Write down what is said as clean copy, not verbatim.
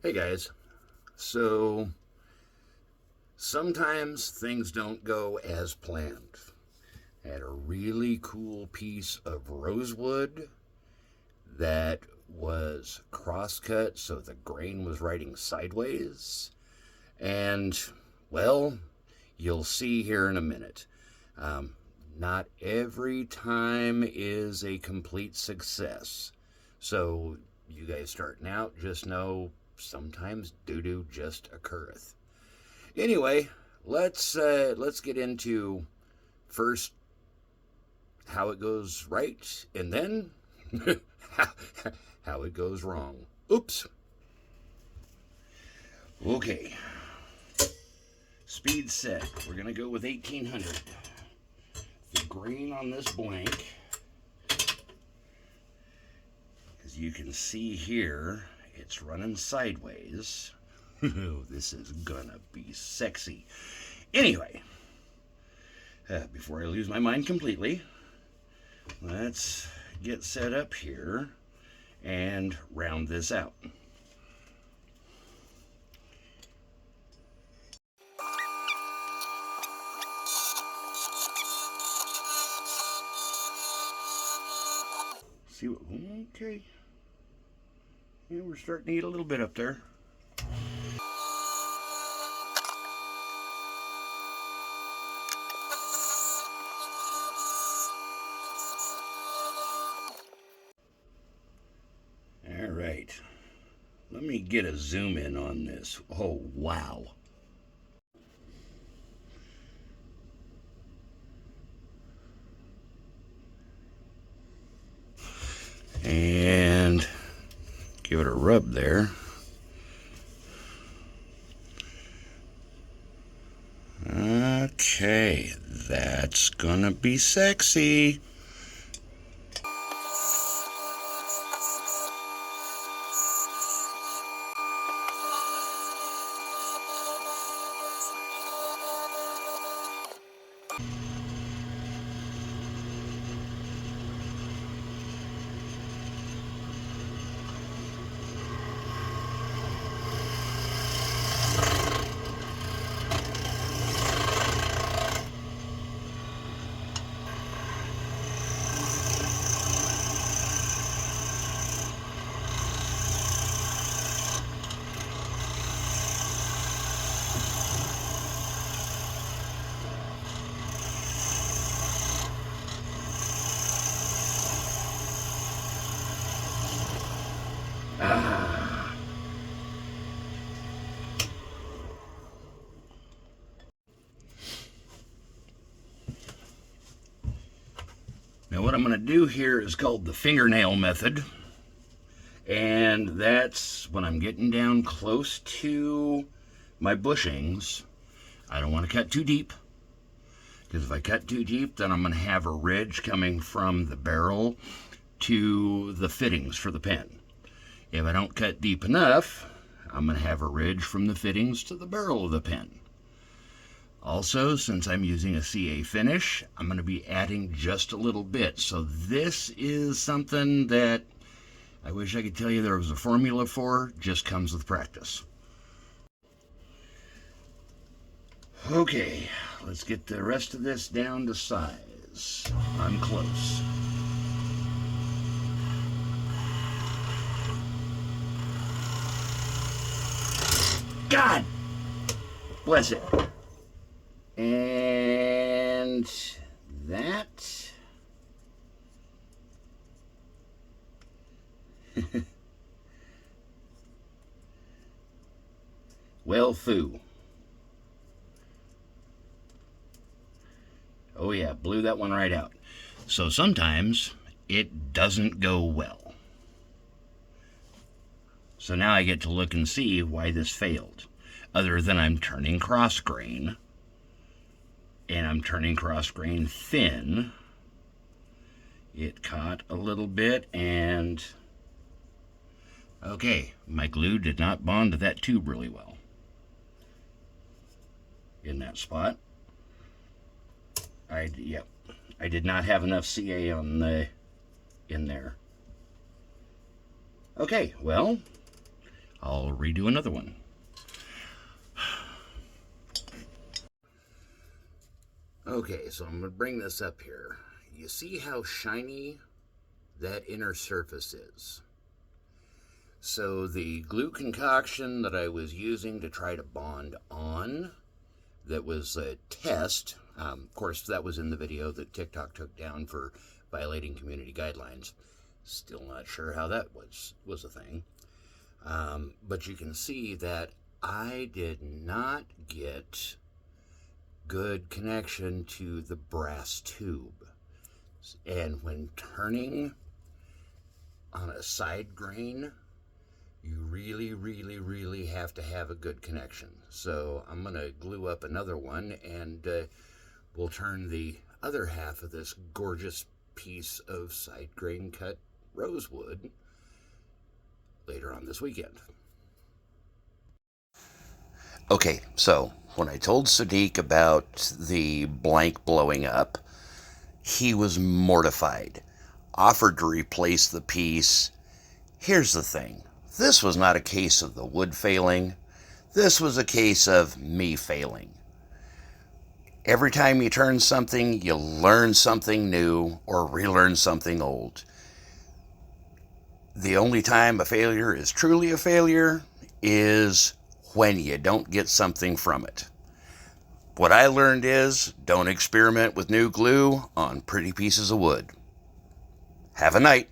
Hey guys, so sometimes things don't go as planned. I had a really cool piece of rosewood that was cross-cut so the grain was writing sideways. And, well, you'll see here in a minute. Um, Not every time is a complete success. So, you guys starting out, just know sometimes doo-doo just occurreth. Anyway, let's get into first how it goes right, and then how it goes wrong. Oops. Okay, speed set. We're gonna go with 1800. The grain on this blank, as you can see here, it's running sideways. This is gonna be sexy. Anyway, before I lose my mind completely, let's get set up here and round this out. See what, okay. Yeah, we're starting to eat a little bit up there. All right. Let me get a zoom in on this. Oh, wow. And give it a rub there. Okay, that's gonna be sexy. Ah. Now what I'm going to do here is called the fingernail method. And that's when I'm getting down close to my bushings. I don't want to cut too deep, because if I cut too deep, then I'm going to have a ridge coming from the barrel to the fittings for the pen. If I don't cut deep enough, I'm going to have a ridge from the fittings to the barrel of the pen. Also, since I'm using a CA finish, I'm going to be adding just a little bit. So this is something that I wish I could tell you there was a formula for, just comes with practice. Okay, let's get the rest of this down to size. I'm close. God bless it. And that. Well, foo. Oh, yeah, blew that one right out. So sometimes it doesn't go well. So now I get to look and see why this failed. Other than I'm turning cross grain, and I'm turning cross grain thin, it caught a little bit, and okay, my glue did not bond to that tube really well in that spot. I did not have enough CA in there. Okay, well, I'll redo another one. Okay, so I'm going to bring this up here. You see how shiny that inner surface is? So the glue concoction that I was using to try to bond on, that was a test. Of course, that was in the video that TikTok took down for violating community guidelines. Still not sure how that was a thing. But you can see that I did not get good connection to the brass tube. And when turning on a side grain, you really have to have a good connection. So I'm going to glue up another one, and we'll turn the other half of this gorgeous piece of side grain cut rosewood later on this weekend. Okay, so when I told Sadiq about the blank blowing up, he was mortified, offered to replace the piece. Here's the thing. This was not a case of the wood failing. This was a case of me failing. Every time you turn something, you learn something new or relearn something old. The only time a failure is truly a failure is when you don't get something from it. What I learned is don't experiment with new glue on pretty pieces of wood. Have a night.